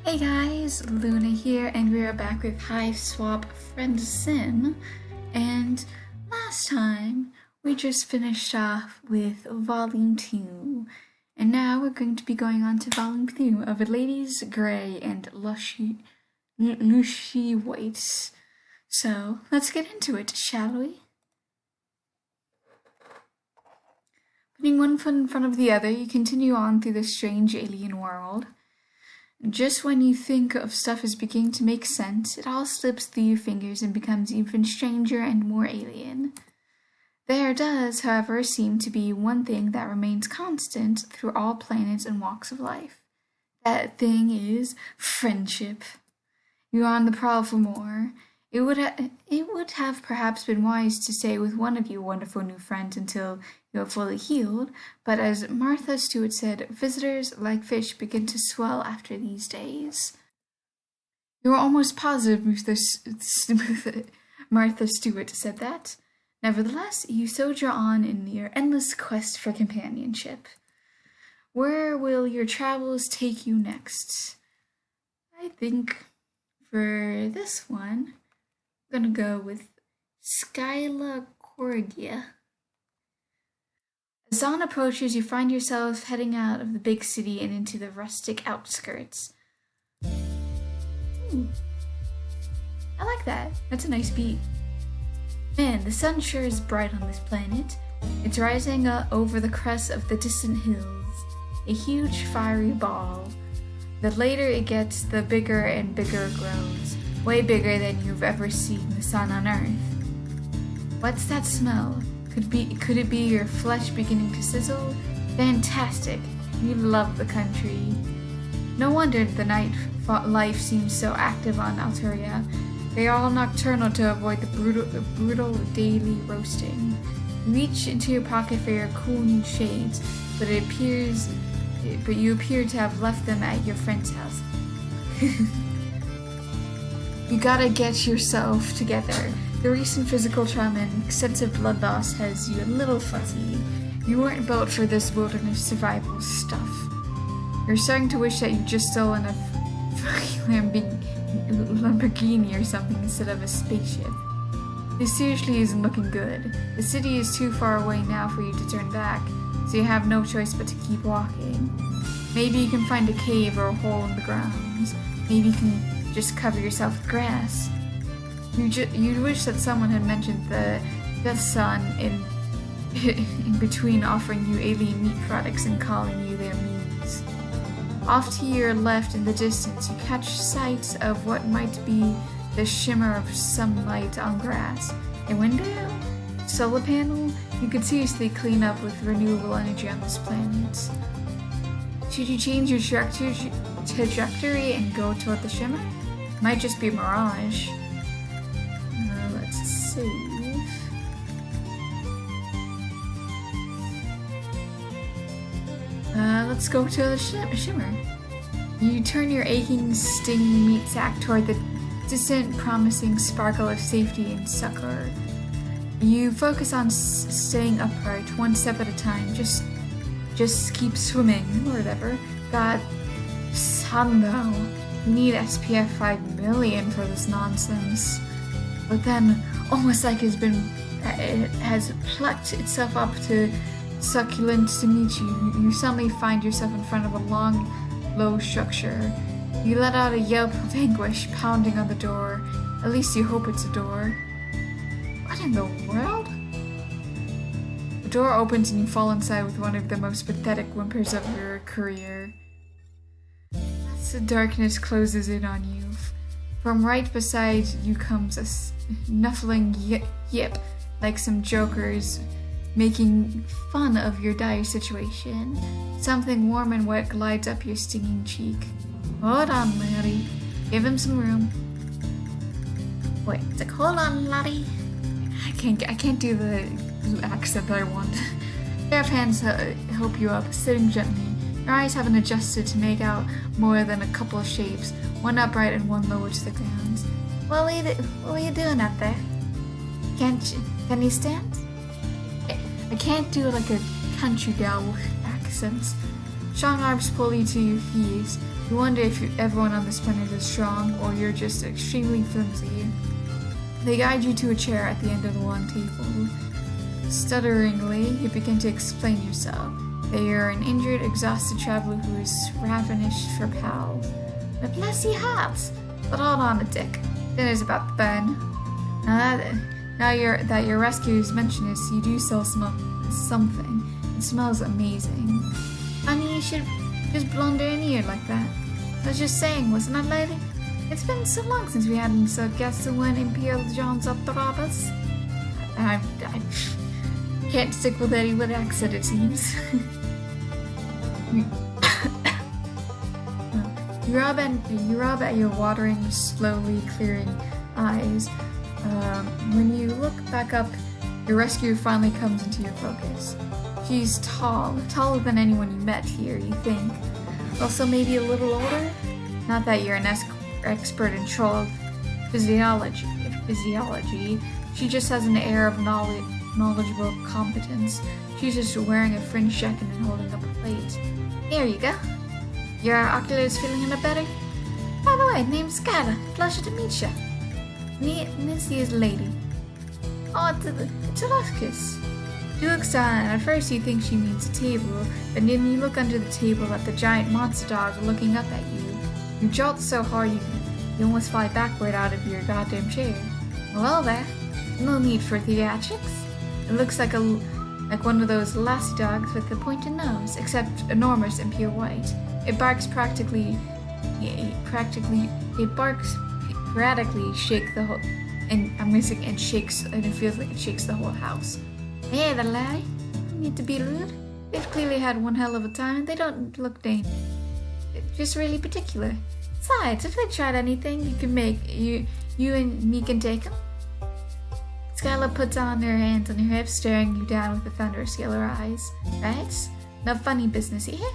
Hey guys, Luna here, and we are back with Hiveswap Friendsim. And last time we just finished off with Volume 2, and now we're going to be going on to Volume 2 of Ladies Grey and Lushy Whites. So let's get into it, shall we? Putting one foot in front of the other, you continue on through the strange alien world. Just when you think of stuff is beginning to make sense, it all slips through your fingers and becomes even stranger and more alien. There does, however, seem to be one thing that remains constant through all planets and walks of life. That thing is friendship. You are on the prowl for more. It would have perhaps been wise to stay with one of your wonderful new friends until you are fully healed, but as Martha Stewart said, visitors, like fish, begin to swell after these days. You are almost positive Martha Stewart said that. Nevertheless, you soldier on in your endless quest for companionship. Where will your travels take you next? I think for this one, I'm gonna go with Skylla Koriga. As dawn approaches, you find yourself heading out of the big city and into the rustic outskirts. I like that. That's a nice beat. Man, the sun sure is bright on this planet. It's rising over the crest of the distant hills, a huge fiery ball. The later it gets, the bigger and bigger it grows, way bigger than you've ever seen the sun on Earth. What's that smell? Could it be your flesh beginning to sizzle? Fantastic! You love the country. No wonder the night life seems so active on Alteria. They are all nocturnal to avoid the brutal daily roasting. You reach into your pocket for your cool new shades, but you appear to have left them at your friend's house. You gotta get yourself together. The recent physical trauma and extensive blood loss has you a little fuzzy. You weren't built for this wilderness survival stuff. You're starting to wish that you just stolen a Lamborghini or something instead of a spaceship. This seriously isn't looking good. The city is too far away now for you to turn back, so you have no choice but to keep walking. Maybe you can find a cave or a hole in the grounds. Maybe you can just cover yourself with grass. You'd wish that someone had mentioned the Death Sun in between offering you alien meat products and calling you their means. Off to your left in the distance, you catch sight of what might be the shimmer of sunlight on grass. A window? Solar panel? You could seriously clean up with renewable energy on this planet. Should you change your trajectory and go toward the shimmer? Might just be a mirage. Let's save. Let's go to the shimmer. You turn your aching, stinging meat sack toward the distant, promising sparkle of safety and succor. You focus on staying upright, one step at a time. Just keep swimming, or whatever. God, son though, you need SPF 5 million for this nonsense. But then, almost like it has plucked itself up to succulence to meet you, you suddenly find yourself in front of a long, low structure. You let out a yelp of anguish, pounding on the door. At least you hope it's a door. What in the world? The door opens and you fall inside with one of the most pathetic whimpers of your career. As the darkness closes in on you, from right beside you comes a snuffling yip, like some jokers making fun of your dire situation. Something warm and wet glides up your stinging cheek. Hold on, laddie. Give him some room. Wait, it's like, hold on, laddie. I can't do the accent that I want. A pair of hands help you up, sitting gently. Your eyes haven't adjusted to make out more than a couple of shapes, one upright and one lower to the ground. What are you doing up there? Can you stand? I can't do like a country gal accent. Strong arms pull you to your feet. You wonder if everyone on this planet is strong, or you're just extremely flimsy. They guide you to a chair at the end of the long table. Stutteringly, you begin to explain yourself. That you're an injured, exhausted traveler who is ravenished for power. But bless your hearts! But hold on a tick. Dinner's about to burn. Now that your rescuers mention this, you do still smell something. It smells amazing. Honey, you should just blunder in here like that. I was just saying, wasn't I, lady? It's been so long since we hadn't so guessed the one Imperial John's up to rob us. I can't stick with any with accent, it seems. You rub at your watering, slowly clearing eyes. When you look back up, your rescuer finally comes into your focus. She's tall, taller than anyone you met here, you think. Also maybe a little older? Not that you're an expert in troll physiology. She just has an air of knowledgeable competence. She's just wearing a fringe jacket and holding up a plate. Here you go. Your ocular is feeling any better? By the way, name's Skylla. Pleasure to meet you. Nancy is lady. Oh, it's a last kiss. She looks down, and at first you think she means a table, but then you look under the table at the giant monster dog looking up at you. You jolt so hard you almost fly backward out of your goddamn chair. Well there, no need for theatrics. It looks like one of those lassie dogs with a pointed nose, except enormous and pure white. It barks sporadically shake the whole, and shakes, and it feels like it shakes the whole house. Hey there, laddie. Don't need to be rude. They've clearly had one hell of a time, and they don't look dangerous. Just really particular. Besides, if they tried anything, you can make you and me can take them. Skylla puts on her hands on her hips, staring you down with the thunderous yellow eyes. Right? No funny business here.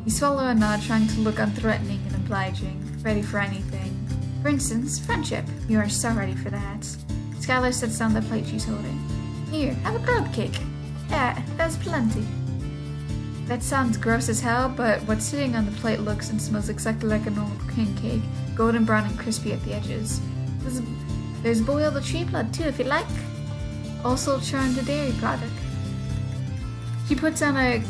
You swallow a nod, trying to look unthreatening and obliging, ready for anything. For instance, friendship. You are so ready for that. Skylla sets down the plate she's holding. Here, have a grub cake. Yeah, there's plenty. That sounds gross as hell, but what's sitting on the plate looks and smells exactly like a normal king cake, golden brown and crispy at the edges. There's boiled tree blood too, if you like. Also churned a dairy product. She puts on a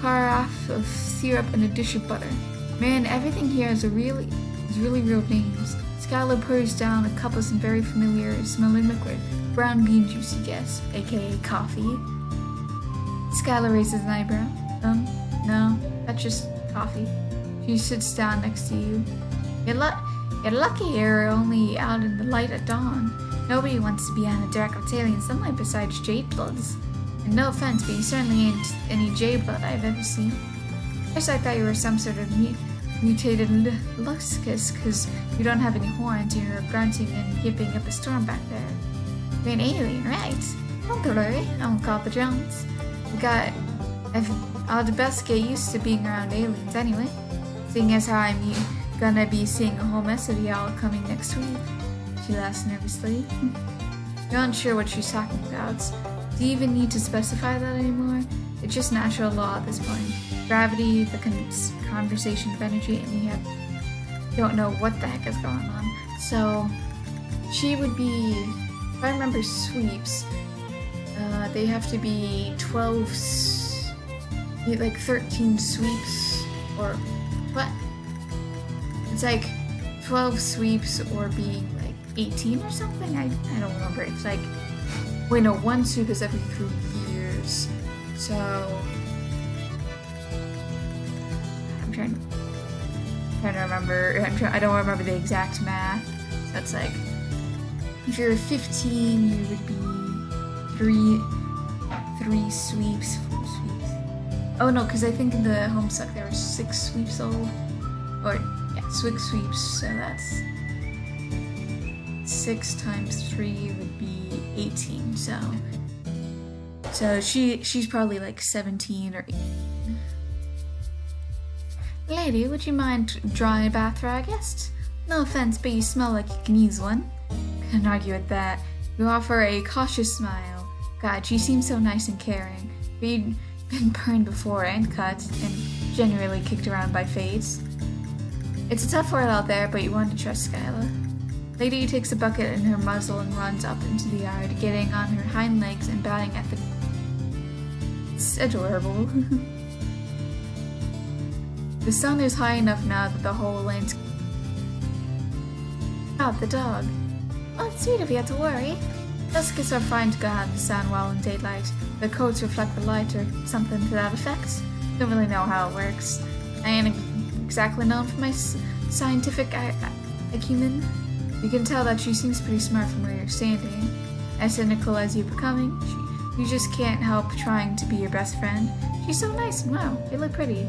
carafe of syrup and a dish of butter. Man, everything here has really real names. Skylla pours down a cup of some very familiar smelling liquid. Brown bean juice, you guess, aka coffee. Skylla raises an eyebrow. No, that's just coffee. She sits down next to you. You're lucky you're only out in the light at dawn. Nobody wants to be on a dark Italian sunlight besides jade bloods. And no offense, but you certainly ain't any jade blood I've ever seen. First I thought you were some sort of mutated luscus, because you don't have any horns and you're grunting and yipping up a storm back there. You're an alien, right? Don't worry, I won't call the Jones. I'll the best get used to being around aliens anyway, seeing as how I'm gonna be seeing a whole mess of y'all coming next week. She laughs nervously. You're unsure what she's talking about. Do you even need to specify that anymore? It's just natural law at this point. Gravity, the conversation of energy, and you don't know what the heck is going on. So, she would be, if I remember sweeps, they have to be 13 sweeps, or what? It's like 12 sweeps or being like 18 or something? I don't remember. It's like, wait, no, one sweep is every 3 years. So, I'm trying to remember, I don't remember the exact math. So it's like, if you're 15, you would be 3 sweeps, 4 sweeps. Oh no, because I think in the Homestuck there were 6 sweeps old. Or, yeah, 6 sweeps, so that's 6 times 3 would be 18, so she's probably like 17 or 18. Lady, would you mind drawing a bath for our guests? No offense, but you smell like you can use one. Couldn't argue with that. You offer a cautious smile. God, she seems so nice and caring. But been burned before and cut, and generally kicked around by fates. It's a tough world out there, but you want to trust Skylla. Lady takes a bucket in her muzzle and runs up into the yard, getting on her hind legs and batting at the... It's adorable. The sun is high enough now that the whole landscape... Oh, the dog. Oh, it's sweet of you to worry. Tuskers are fine to go out in the sun while in daylight. Their coats reflect the light or something to that effect. Don't really know how it works. I ain't exactly known for my scientific acumen. You can tell that she seems pretty smart from where you're standing. As cynical as you're becoming, you just can't help trying to be your best friend. She's so nice and wow, really pretty.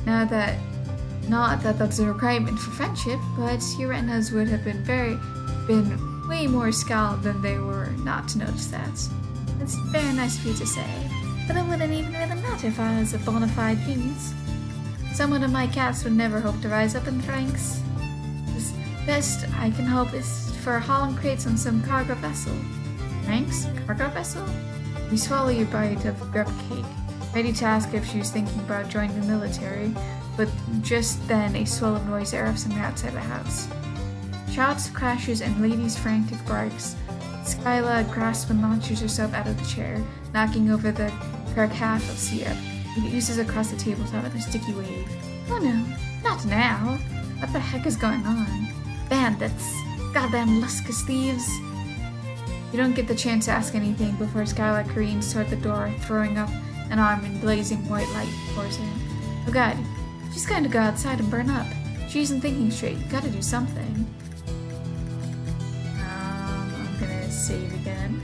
Not that that's a requirement for friendship, but your retinas would have been way more scalded than they were not to notice that. It's very nice of you to say, but it wouldn't even really matter if I was a bona fide genius. Someone of my cast would never hope to rise up in the ranks. The best I can hope is for hauling crates on some cargo vessel. Ranks? Cargo vessel? You swallow your bite of grub cake, ready to ask if she was thinking about joining the military, but just then a swell of noise erupts from outside the house. Shouts, crashes, and Lady's frantic barks. Skylla grasps and launches herself out of the chair, knocking over the correct half of syrup. It oozes across the tabletop in a sticky wave. Oh no, not now. What the heck is going on? Bandits. Goddamn luscious thieves. You don't get the chance to ask anything before Skylla careens toward the door, throwing up an arm in blazing white light pours in. Oh god, she's going to go outside and burn up. She isn't thinking straight. You gotta do something. I'm gonna save again.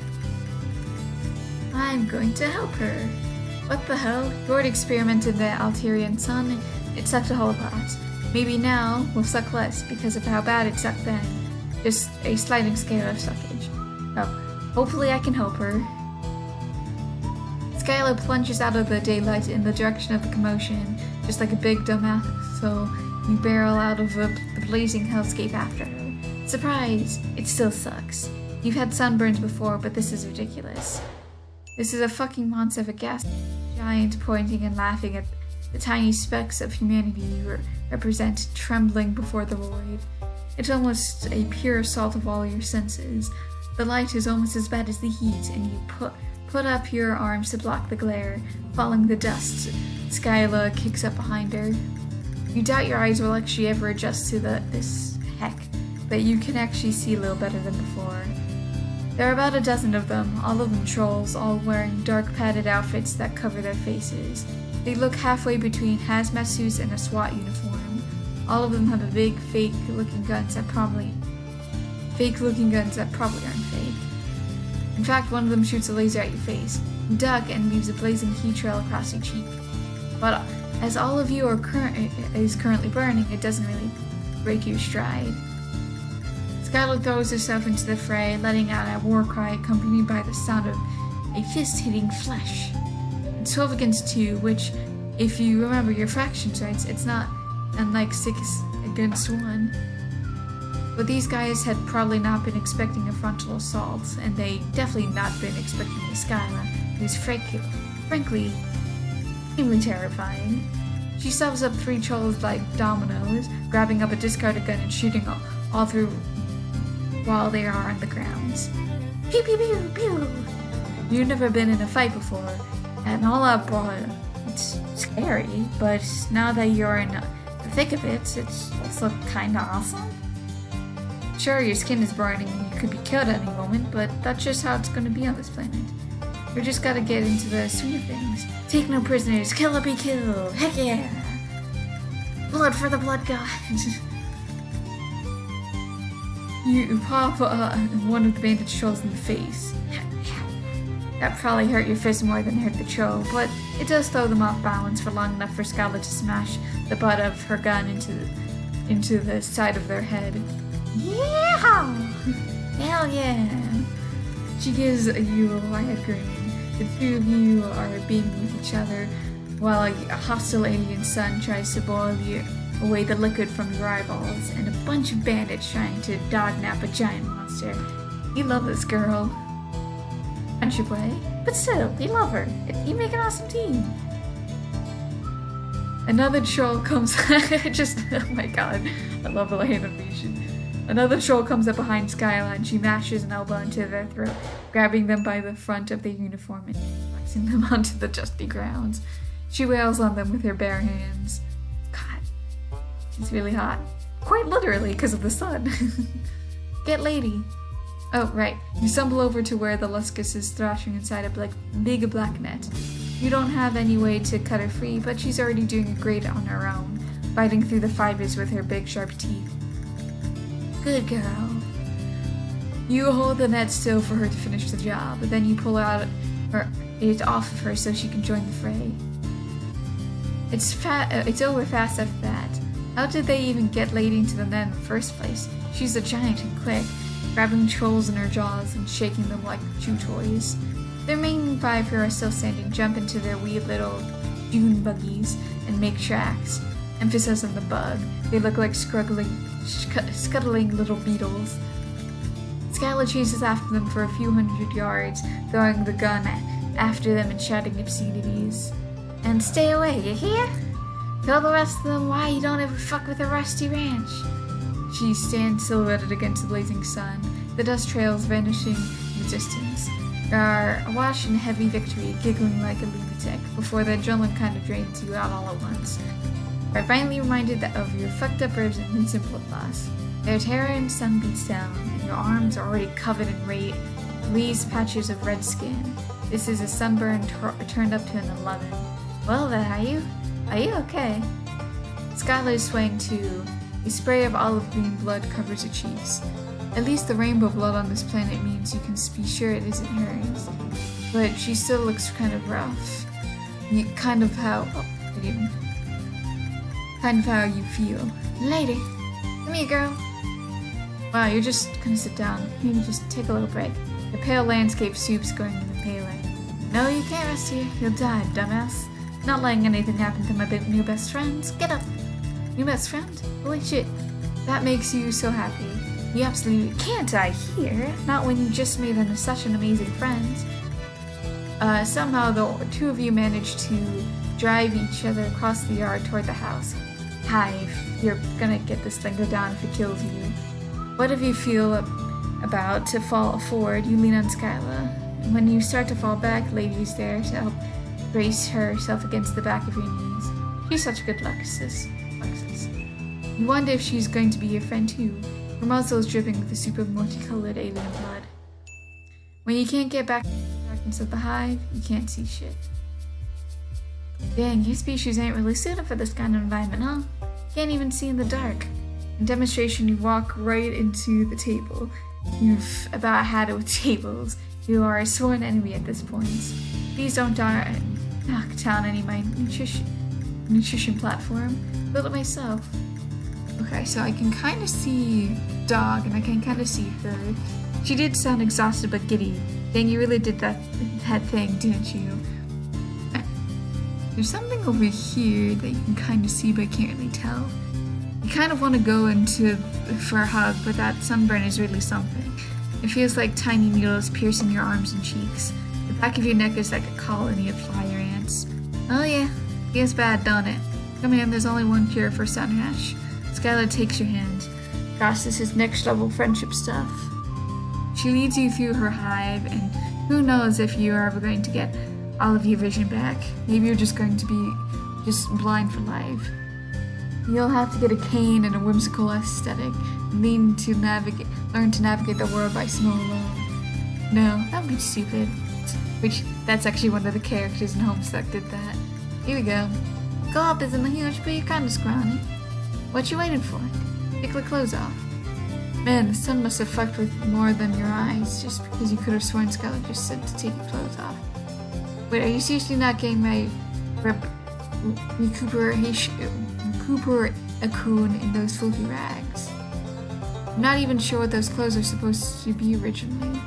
I'm going to help her. What the hell? You already experimented the Altarian sun. It sucked a whole lot. Maybe now we'll suck less because of how bad it sucked then. Just a sliding scale of suckage. Oh, hopefully I can help her. Skylla plunges out of the daylight in the direction of the commotion, just like a big dumbass, so you barrel out of the blazing hellscape after her. Surprise! It still sucks. You've had sunburns before, but this is ridiculous. This is a fucking monster of a gas giant pointing and laughing at the tiny specks of humanity you represent trembling before the void. It's almost a pure assault of all your senses. The light is almost as bad as the heat, and you put up your arms to block the glare, falling the dust. Skylla kicks up behind her. You doubt your eyes will actually ever adjust to this heck, but you can actually see a little better than before. There are about a dozen of them, all of them trolls, all wearing dark padded outfits that cover their faces. They look halfway between hazmat suits and a SWAT uniform. All of them have big fake-looking guns that probably aren't fake. In fact, one of them shoots a laser at your face. You duck and leaves a blazing heat trail across your cheek. But as all of you is currently burning, it doesn't really break your stride. Skylla throws herself into the fray, letting out a war cry accompanied by the sound of a fist hitting flesh. It's 12 against 2, which, if you remember your fractions rights, it's not unlike 6 against 1. But these guys had probably not been expecting a frontal assault, and they definitely not been expecting the Skylla, who's frankly extremely terrifying. She shoves up 3 trolls like dominoes, grabbing up a discarded gun and shooting all through while they are on the ground. Pew pew pew pew! You've never been in a fight before, and all up, it's scary, but now that you're in the thick of it, it's also kinda awesome. Sure, your skin is burning and you could be killed at any moment, but that's just how it's gonna be on this planet. We just gotta get into the swing of things. Take no prisoners, kill or be killed, heck yeah! Blood for the blood god! You pop one of the bandaged trolls in the face. That probably hurt your fist more than hurt the troll, but it does throw them off balance for long enough for Skylla to smash the butt of her gun into the side of their head. Yeah! Hell yeah! She gives you a wide grin. The two of you are beaming with each other, while a hostile alien sun tries to boil away the liquid from your eyeballs, and a bunch of bandits trying to dog nap a giant monster. You love this girl. Friendship way. But still, you love her. You make an awesome team. Another troll comes. Oh my god, I love the animation. Another troll comes up behind Skylla and she mashes an elbow into their throat, grabbing them by the front of their uniform and flexing them onto the dusty ground. She wails on them with her bare hands. God, she's really hot. Quite literally, because of the sun. Get lady. Oh, right. You stumble over to where the Luskus is thrashing inside a big black net. You don't have any way to cut her free, but she's already doing great on her own, biting through the fibers with her big sharp teeth. Good girl. You hold the net still for her to finish the job, but then you pull it off of her so she can join the fray. It's over fast after that. How did they even get Lady into the net in the first place? She's a giant and quick, grabbing trolls in her jaws and shaking them like chew toys. The remaining 5 who are still standing jump into their wee little dune buggies and make tracks. Emphasis on the bug. They look like scuttling little beetles. Skylla chases after them for a few hundred yards, throwing the gun after them and shouting obscenities. And stay away, you hear? Tell the rest of them why you don't ever fuck with a rusty ranch. She stands silhouetted against the blazing sun, the dust trails vanishing in the distance. You are awash in heavy victory, giggling like a lunatic, before the adrenaline kind of drains you out all at once. You are finally reminded of your fucked up ribs and instant blood loss. Their terror and sun beats down, and your arms are already covered in raised patches of red skin. This is a sunburn turned up to an 11. Well then, are you? Are you okay? Skylla is swaying too. A spray of olive green blood covers her cheeks. At least the rainbow blood on this planet means you can be sure it isn't hers. But she still looks kind of rough. Kind of how you feel. Lady, come here, girl. Wow, you're just gonna sit down. Maybe just take a little break. The pale landscape soups going in the paling. No, you can't rest here. You'll die, dumbass. Not letting anything happen to my new best friends. Get up. New best friend? Holy shit. That makes you so happy. You absolutely can't die here. Not when you just made them such an amazing friend. Somehow the two of you managed to drive each other across the yard toward the house. Hive, you're gonna get this thing go down if it kills you. Whatever you feel about to fall forward, you lean on Skylla. When you start to fall back, Lady's there to help brace herself against the back of your knees. She's such good luck, sis. You wonder if she's going to be your friend too. Her muzzle is dripping with the super multicolored alien blood. When you can't get back into the darkness of the hive, you can't see shit. Dang, your species ain't really suited for this kind of environment, huh? Can't even see in the dark. In demonstration, you walk right into the table. You've about had it with tables. You are a sworn enemy at this point. Please don't knock down any of my nutrition platform. Build it myself. Okay, so I can kind of see Dog, and I can kind of see her. She did sound exhausted but giddy. Dang, you really did that thing, didn't you? There's something over here that you can kind of see but can't really tell. You kind of want to go for a hug, but that sunburn is really something. It feels like tiny needles piercing your arms and cheeks. The back of your neck is like a colony of fire ants. Oh yeah, feels bad, don't it? Come in, there's only one cure for sun rash. Skylla takes your hand. Gosh, this is next level friendship stuff. She leads you through her hive, and who knows if you are ever going to get all of your vision back. Maybe you're just going to be blind for life. You'll have to get a cane and a whimsical aesthetic, and learn to navigate the world by snow alone. No, that would be stupid. That's actually one of the characters in Homestuck did that. Here we go. Gob isn't huge, but you're kind of scrawny. What you waiting for? Take the clothes off. Man, the sun must have fucked with more than your eyes, just because you could have sworn Skylla just said to take your clothes off. Wait, are you seriously not getting my recuperation in those filthy rags? I'm not even sure what those clothes are supposed to be originally.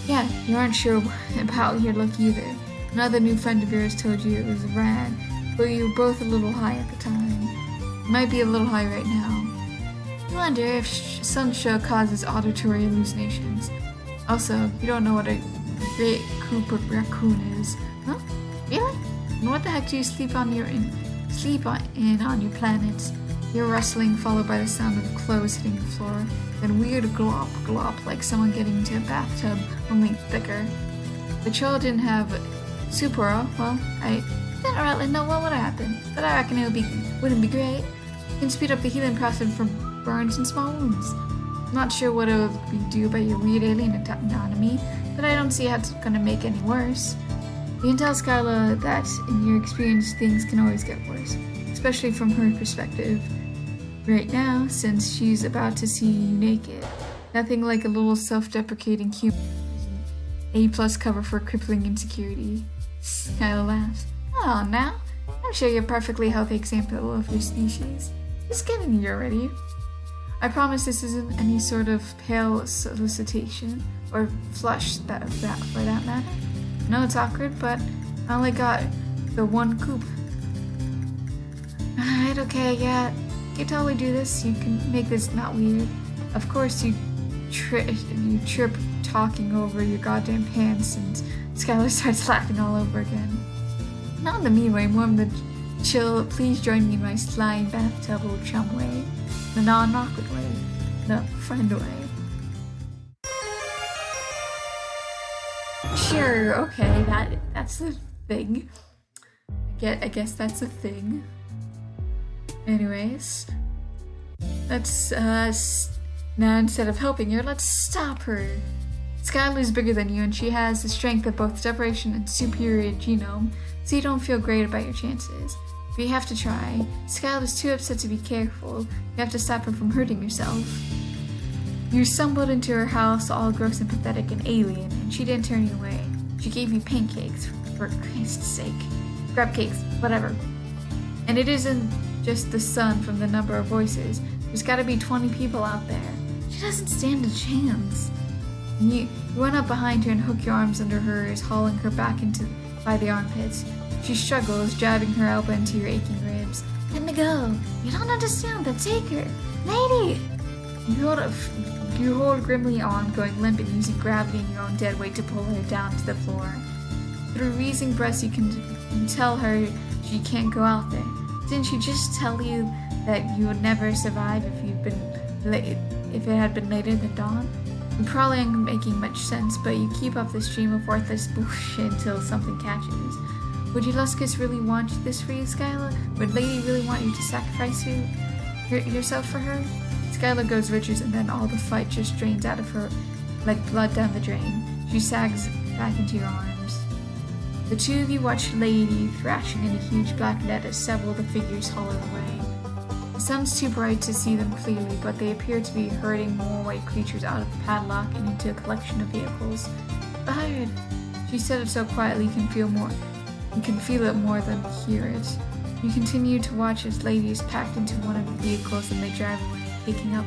Yeah, you aren't sure about your look either. Another new friend of yours told you it was a rag, but you were both a little high at the time. You might be a little high right now. I wonder if sunshow causes auditory hallucinations. Also, you don't know what great coop of raccoon is. Huh? Really? And what the heck do you sleep in on your planet? You're rustling, followed by the sound of clothes hitting the floor, then weird glop glop like someone getting into a bathtub, only thicker. The child didn't have Supero. Well, I don't really know what would happen, but I reckon wouldn't be great. You can speed up the healing process for burns and small wounds. Not sure what it would do about your weird alien anatomy, but I don't see how it's gonna make any worse. You can tell Skylla that in your experience things can always get worse, especially from her perspective. Right now, since she's about to see you naked, nothing like a little self-deprecating human A+ cover for crippling insecurity. Skylla laughs. Oh, now? I'm sure you're a perfectly healthy example of your species. Just kidding you already. I promise this isn't any sort of pale solicitation, or flush for that matter. I know it's awkward, but I only got the one coop. Alright, okay, yeah. You can totally do this. You can make this not weird. Of course, you trip talking over your goddamn pants, and Skylla starts laughing all over again. Not in the mean way, more in the chill, please join me in my slime bathtub old chum way. The non-awkward way. The friend way. Sure, okay, that's the thing. I guess that's a thing. Anyways, let's, now instead of helping her, let's stop her. Skylla is bigger than you, and she has the strength of both separation and superior genome, so you don't feel great about your chances. But you have to try. Skylla's too upset to be careful. You have to stop her from hurting herself. You stumbled into her house all gross and pathetic and alien, and she didn't turn you away. She gave you pancakes, for Christ's sake. Grab cakes, whatever. And it isn't just the sun from the number of voices. There's gotta be 20 people out there. She doesn't stand a chance. You run up behind her and hook your arms under hers, hauling her back by the armpits. She struggles, jabbing her elbow into your aching ribs. Let me go. You don't understand, but take her. Lady! You hold grimly on, going limp and using gravity and your own dead weight to pull her down to the floor. Through wheezing breaths, you can tell her she can't go out there. Didn't she just tell you that you would never survive if it had been later than dawn? You probably aren't making much sense, but you keep up the stream of worthless bullshit until something catches. Would Euluscus really want this for you, Skylla? Would Lady really want you to sacrifice yourself for her? Skylla goes riches, and then all the fight just drains out of her like blood down the drain. She sags back into your arms. The two of you watch Lady thrashing in a huge black net as several of the figures haul her away. The sun's too bright to see them clearly, but they appear to be herding more white creatures out of the padlock and into a collection of vehicles. Fired! She said it so quietly you can feel it more than hear it. You continue to watch as Lady is packed into one of the vehicles and they drive away, taking up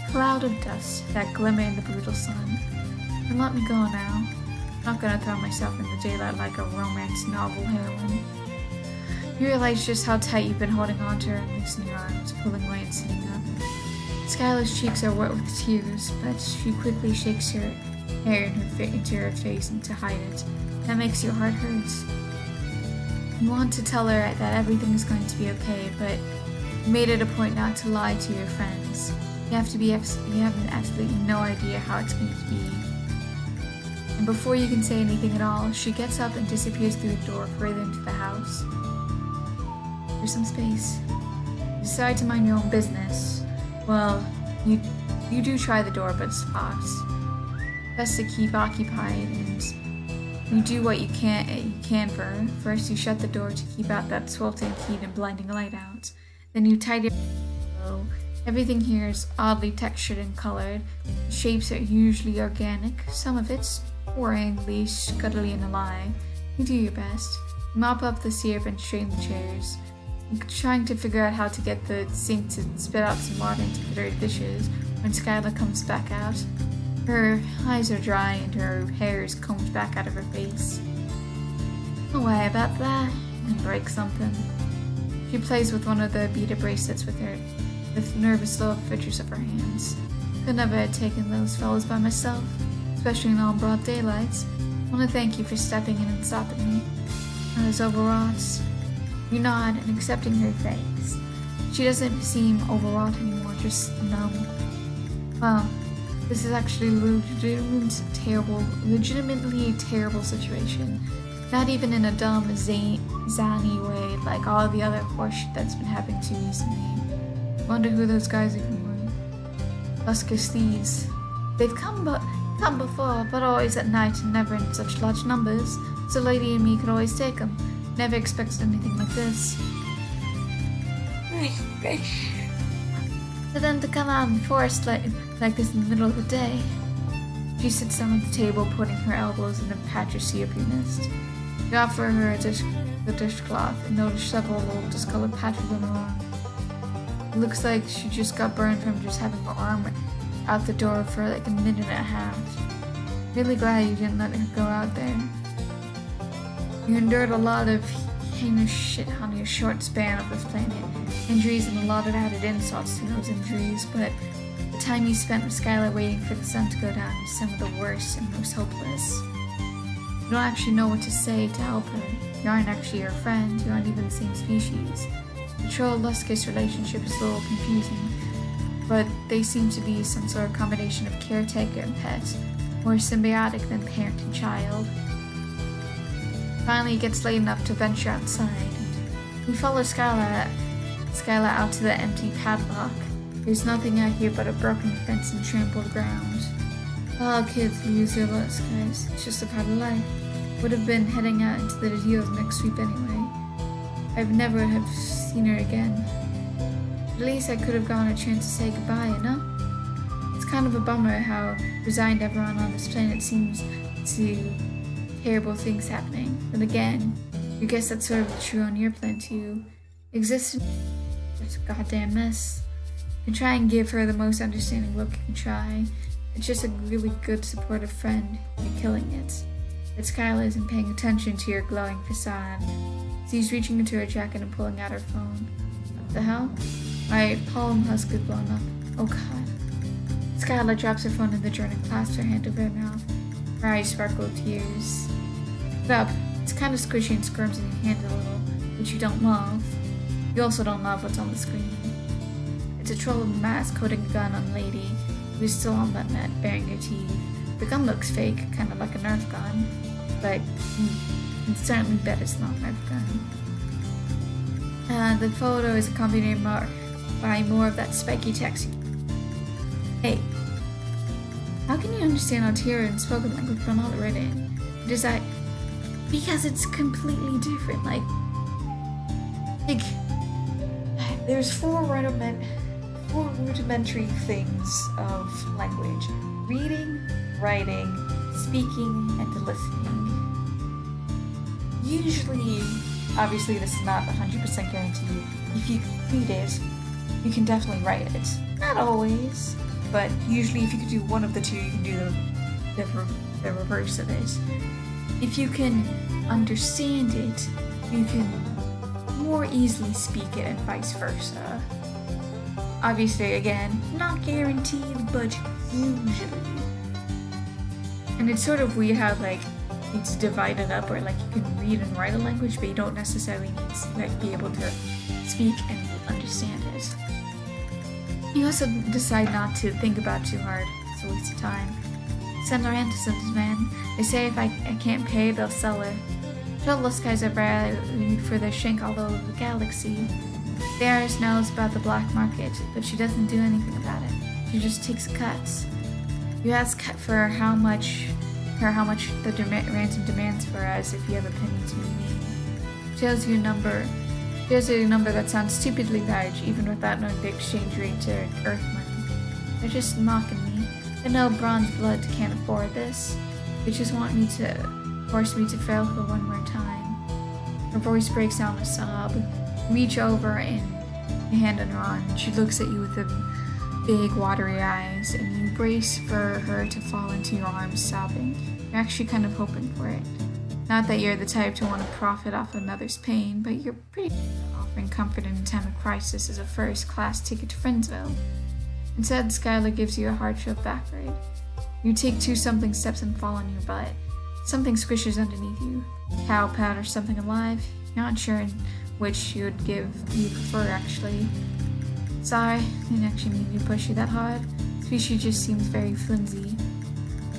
a cloud of dust that glimmer in the brutal sun. And let me go now. I'm not gonna throw myself in the daylight like a romance novel heroine. You realize just how tight you've been holding on to her and loosen your arms, pulling away and sitting up. Skylla's cheeks are wet with tears, but she quickly shakes her hair into her face and to hide it. That makes your heart hurt. You want to tell her that everything is going to be okay, but you made it a point not to lie to your friends. You have absolutely no idea how it's going to be. And before you can say anything at all, she gets up and disappears through the door further into the house. There's some space. You decide to mind your own business. Well, you do try the door, but it's locked. Best to keep occupied, and you do what you can for her. First, you shut the door to keep out that sweltering heat and blinding light out. Then you tidy up. Everything here is oddly textured and colored. The shapes are usually organic. Some of it's worryingly scuttly and alive. You do your best. Mop up the syrup and straighten the chairs. You're trying to figure out how to get the sink to spit out some water into the dirty dishes when Skylla comes back out. Her eyes are dry and her hair is combed back out of her face. Don't worry about that. And break something. She plays with one of the beaded bracelets with nervous little fidgets of her hands. Could never have taken those fellows by myself, especially in all broad daylight. I want to thank you for stepping in and stopping me. I was overwrought. You nod and accepting her thanks. She doesn't seem overwrought anymore, just numb. Well, this is actually legitimately a terrible situation. Not even in a dumb, zany way like all the other horseshit that's been happening to you recently. Wonder who those guys even were. Luskis thieves. They've come before, but always at night and never in such large numbers, so Lady and me could always take them. Never expected anything like this. For them to come out in the forest like this in the middle of the day. She sits down at the table, putting her elbows in a patch of sea of mist. You offer her the dishcloth and notice several little discolored patches on her arm. It looks like she just got burned from just having her arm out the door for like a minute and a half. Really glad you didn't let her go out there. You endured a lot of heinous shit on your short span of this planet. Injuries and a lot of added insults to those injuries, but the time you spent with Skylla waiting for the sun to go down is some of the worst and most hopeless. You don't actually know what to say to help her. You aren't actually her friend, you aren't even the same species. The troll-Luskis relationship is a little confusing, but they seem to be some sort of combination of caretaker and pet, more symbiotic than parent and child. Finally, it gets late enough to venture outside. We follow Skylla out to the empty padlock. There's nothing out here but a broken fence and trampled ground. Oh, kids lose their looks, guys. It's just a part of life. Would have been heading out into the deals next week anyway. I've never have seen her again. At least I could have gotten a chance to say goodbye, you know? It's kind of a bummer how resigned everyone on this planet seems to terrible things happening. But again, I guess that's sort of true on your planet too. Existence is a goddamn mess. You try and give her the most understanding look you can try. It's just a really good supportive friend. You're killing it. But Skylla isn't paying attention to your glowing facade. She's reaching into her jacket and pulling out her phone. What the hell? My palm husk is blown up. Oh god. Skylla drops her phone in the drawer and clasps her hand over her mouth. Her eyes sparkle with tears. Look up. It's kind of squishy and squirms in your hand a little, which you don't love. You also don't love what's on the screen. It's a troll with a mask holding a gun on Lady, who's still on that mat, baring her teeth. The gun looks fake, kind of like a Nerf gun, but it's certainly better it's not a Nerf gun. The photo is accompanied by more of that spiky text. Hey, how can you understand Altera in spoken language but not written? Because it's completely different. Like there's four rudimentary things of language: reading, writing, speaking, and listening. Usually, obviously this is not 100% guaranteed. If you read it, you can definitely write it. Not always, but usually if you could do one of the two, you can do the reverse of it. If you can understand it, you can more easily speak it and vice versa. Obviously, again, not guaranteed, but usually. And it's sort of weird how it's divided up where you can read and write a language, but you don't necessarily need to be able to speak and understand it. You also decide not to think about it too hard. It's a waste of time. Send our ancestors, man. They say if I can't pay, they'll sell her. Troubleless guys are valued for their shank all over the galaxy. Darius knows about the black market, but she doesn't do anything about it. She just takes cuts. You ask for how much the ransom demands for us if you have a penny to name. Shows you a number that sounds stupidly large, even without knowing the exchange rate to Earth money. They're just mocking me. They know bronze blood can't afford this. They just want me to force me to fail her one more time. Her voice breaks down a sob. You reach over and your hand on her arm, and she looks at you with big watery eyes, and you brace for her to fall into your arms sobbing. You're actually kind of hoping for it. Not that you're the type to want to profit off another's pain, but you're pretty good at offering comfort in a time of crisis as a first-class ticket to Friendsville. Instead, Skylla gives you a hard-shelled back ride. You take 2 stumbling steps and fall on your butt. Something squishes underneath you. Cow, pet, or something alive. You're not sure which you prefer actually. Sorry, I didn't actually mean to push you that hard. Species just seems very flimsy.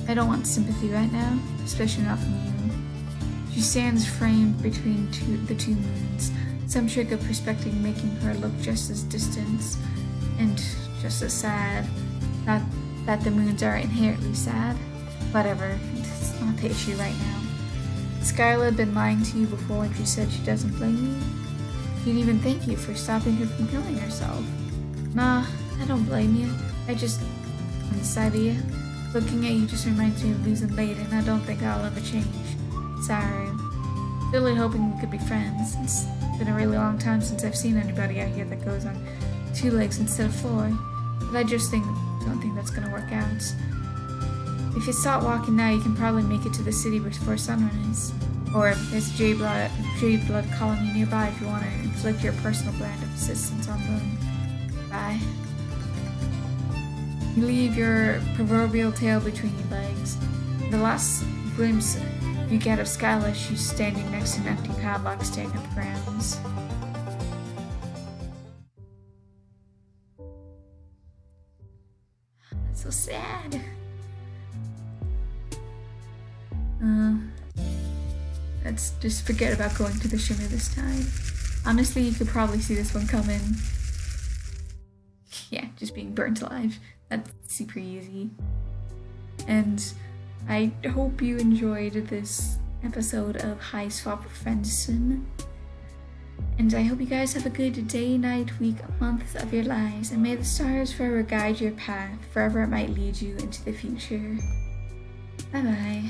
I don't want sympathy right now, especially not from you. She stands framed between the two moons, some trick of perspective making her look just as distant and just as sad. Not that the moons are inherently sad. Whatever, it's not the issue right now. Skylla had been lying to you before when she said she doesn't blame you. She didn't even thank you for stopping her from killing herself. Nah, I don't blame you. I just, on the side of you, looking at you just reminds me of losing Layden. I don't think I'll ever change. Sorry. Really hoping we could be friends. It's been a really long time since I've seen anybody out here that goes on 2 legs instead of 4. But I just don't think that's gonna work out. If you start walking now, you can probably make it to the city before sunrise. Or there's a jade blood colony nearby if you want to inflict your personal brand of assistance on them. Bye. You leave your proverbial tail between your legs. The last glimpse you get of Skylla, she's standing next to an empty padlock staring at the grounds. That's so sad. Let's just forget about going to the shimmer this time. Honestly, you could probably see this one coming. Yeah, just being burnt alive. That's super easy. And I hope you enjoyed this episode of Hiveswap Friendsim. And I hope you guys have a good day, night, week, month of your lives. And may the stars forever guide your path, forever it might lead you into the future. Bye bye.